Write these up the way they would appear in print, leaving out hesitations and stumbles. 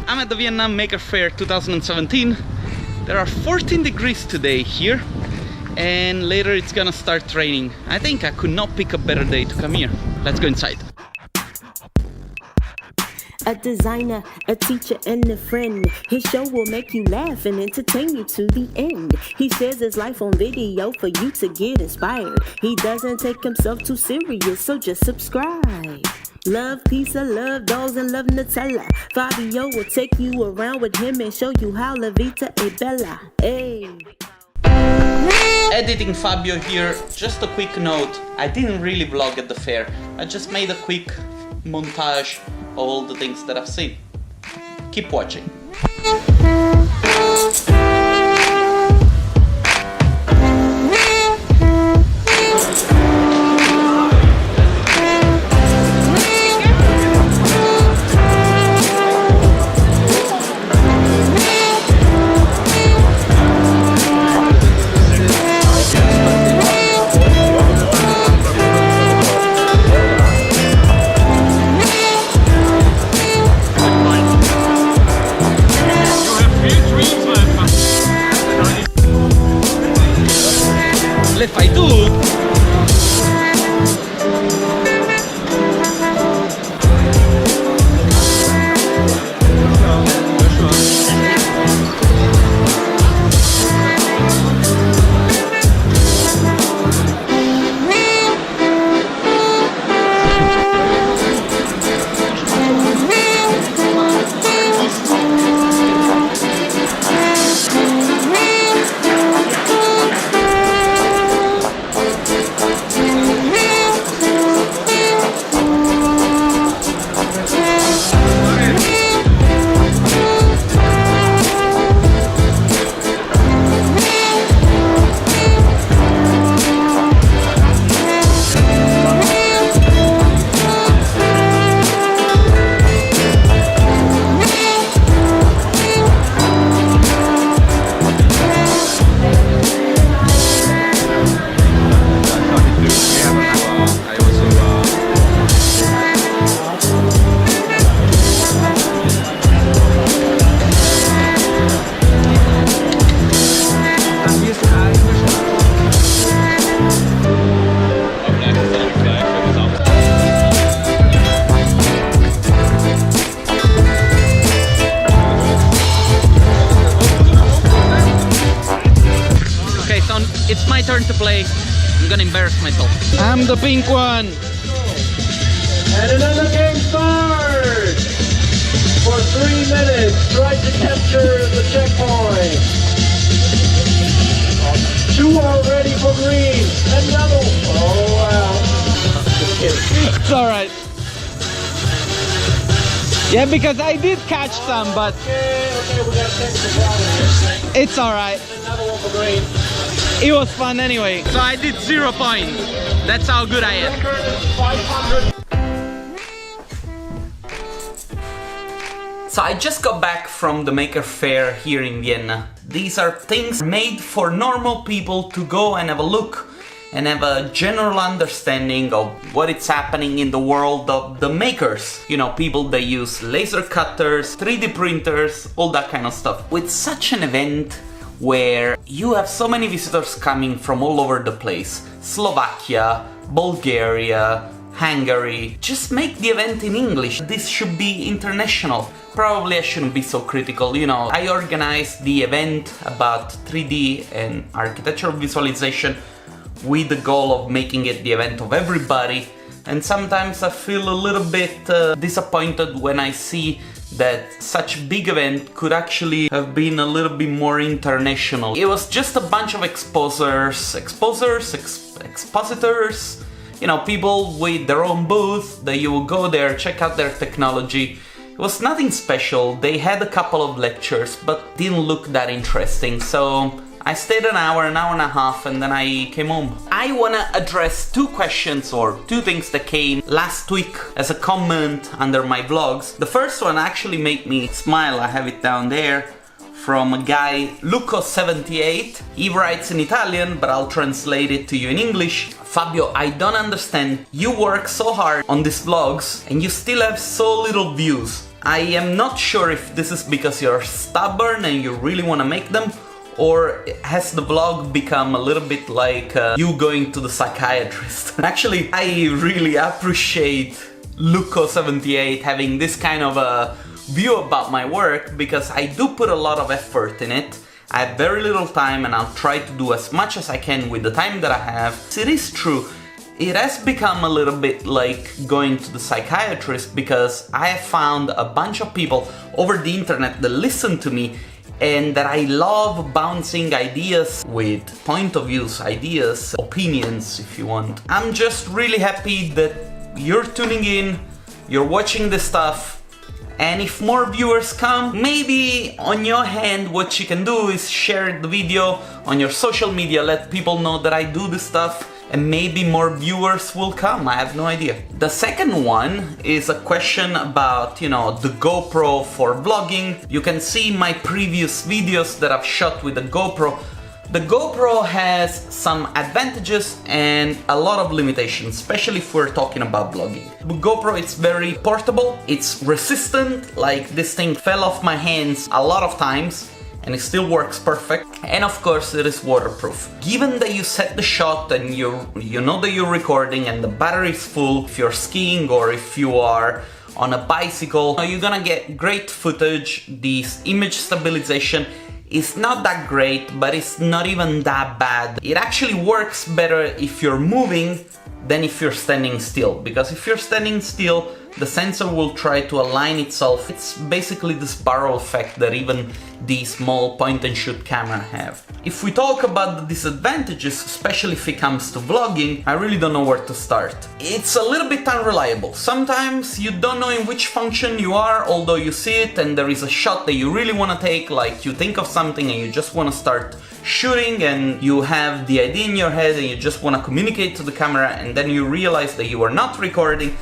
I'm at the Vienna Maker Faire 2017. There are 14 degrees today here, and later it's gonna start raining. I think I could not pick a better day to come here. Let's go inside. A designer, a teacher, and a friend. His show will make you laugh and entertain you to the end. He shares his life on video for you to get inspired. He doesn't take himself too serious, so just subscribe. Love pizza, love dolls, and love Nutella. Fabio will take you around with him and show you how La Vita è Bella. Hey. Editing Fabio here. Just a quick note, I didn't really vlog at the fair. I just made a quick montage of all the things that I've seen. Keep watching. Le fai tu? It's my turn to play. I'm gonna embarrass myself. I'm the pink one. And another game starts! For 3 minutes, try to capture the checkpoint. 2 are ready for green. Another. Oh wow. Just kidding. It's alright. Yeah, because I did catch some, but Okay, we got technical problem. it's alright. Another one for green. It was fun anyway. So I did 0 points. That's how good I am. Record is 500. So I just got back from the Maker Faire here in Vienna. These are things made for normal people to go and have a look and have a general understanding of what is happening in the world of the makers. You know, people that use laser cutters, 3D printers, all that kind of stuff. With such an event where you have so many visitors coming from all over the place, Slovakia, Bulgaria, Hungary, just make the event in English. This should be international. Probably I shouldn't be so critical, you know. I organized the event about 3D and architectural visualization with the goal of making it the event of everybody, and sometimes I feel a little bit disappointed when I see that such a big event could actually have been a little bit more international. It was just a bunch of expositors, you know, people with their own booth that you will go there, check out their technology. It was nothing special. They had a couple of lectures, but didn't look that interesting, so I stayed an hour and a half, and then I came home. I wanna address 2 questions or 2 things that came last week as a comment under my vlogs. The first one actually made me smile. I have it down there, from a guy, Luco78. He writes in Italian, but I'll translate it to you in English. Fabio, I don't understand. You work so hard on these vlogs and you still have so little views. I am not sure if this is because you're stubborn and you really want to make them, or has the vlog become a little bit like you going to the psychiatrist? Actually, I really appreciate Luco78 having this kind of a view about my work, because I do put a lot of effort in it. I have very little time and I'll try to do as much as I can with the time that I have. It is true, it has become a little bit like going to the psychiatrist, because I have found a bunch of people over the internet that listen to me and that I love bouncing ideas with point of views, ideas, opinions if you want. I'm just really happy that you're tuning in, you're watching this stuff, and if more viewers come, maybe on your hand what you can do is share the video on your social media, let people know that I do this stuff, and maybe more viewers will come, I have no idea. The second one is a question about, you know, the GoPro for vlogging. You can see my previous videos that I've shot with the GoPro. The GoPro has some advantages and a lot of limitations, especially if we're talking about vlogging. The GoPro is very portable, it's resistant, like this thing fell off my hands a lot of times, and it still works perfect. And of course it is waterproof. Given that you set the shot and you know that you're recording and the battery is full, if you're skiing or if you are on a bicycle, you're gonna get great footage. This image stabilization is not that great, but it's not even that bad. It actually works better if you're moving than if you're standing still, because if you're standing still, the sensor will try to align itself. It's basically this barrel effect that even the small point-and-shoot camera have. If we talk about the disadvantages, especially if it comes to vlogging, I really don't know where to start. It's a little bit unreliable. Sometimes you don't know in which function you are, although you see it and there is a shot that you really want to take, like you think of something and you just want to start shooting and you have the idea in your head and you just want to communicate to the camera, and then you realize that you are not recording,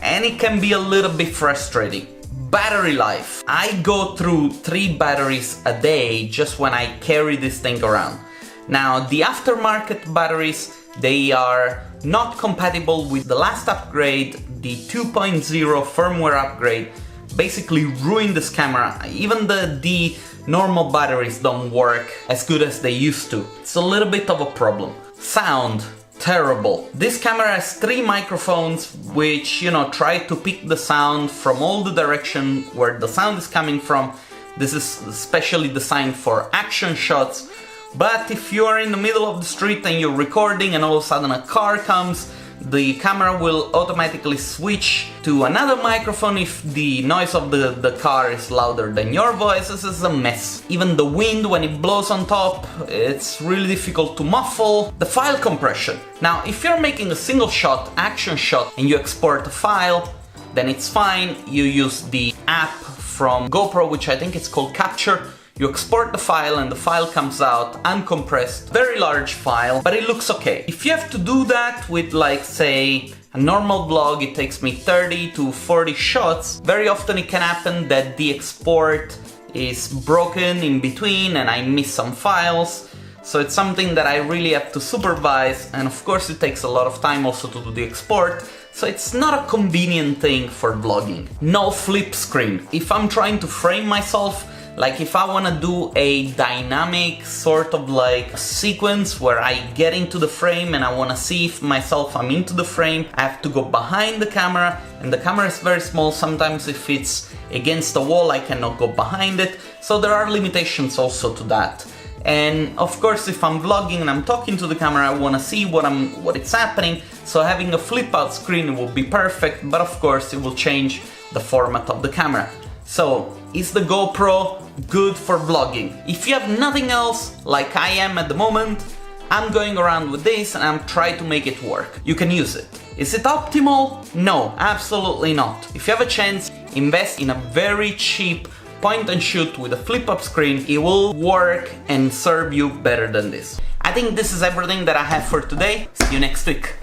and it can be a little bit frustrating. Battery life. I go through 3 batteries a day just when I carry this thing around. Now, the aftermarket batteries, they are not compatible with the last upgrade. The 2.0 firmware upgrade basically ruined this camera. Even the normal batteries don't work as good as they used to. It's a little bit of a problem. Sound. Terrible. This camera has 3 microphones which, you know, try to pick the sound from all the direction where the sound is coming from. This is specially designed for action shots, but if you are in the middle of the street and you're recording and all of a sudden a car comes, the camera will automatically switch to another microphone if the noise of the car is louder than your voice. This is a mess. Even the wind, when it blows on top, it's really difficult to muffle. The file compression. Now, if you're making a single shot, action shot, and you export a file, then it's fine. You use the app from GoPro, which I think it's called Capture. You export the file and the file comes out uncompressed, very large file, but it looks okay. If you have to do that with, like, say, a normal vlog, it takes me 30 to 40 shots. Very often it can happen that the export is broken in between and I miss some files. So it's something that I really have to supervise, and of course it takes a lot of time also to do the export. So it's not a convenient thing for vlogging. No flip screen. If I'm trying to frame myself, like if I want to do a dynamic sort of like sequence where I get into the frame and I want to see if myself I'm into the frame, I have to go behind the camera, and the camera is very small. Sometimes if it's against the wall I cannot go behind it, so there are limitations also to that. And of course if I'm vlogging and I'm talking to the camera, I want to see what it's happening, so having a flip out screen will be perfect, but of course it will change the format of the camera. So, is the GoPro good for vlogging? If you have nothing else, like I am at the moment, I'm going around with this and I'm trying to make it work. You can use it. Is it optimal? No, absolutely not. If you have a chance, invest in a very cheap point and shoot with a flip-up screen. It will work and serve you better than this. I think this is everything that I have for today. See you next week.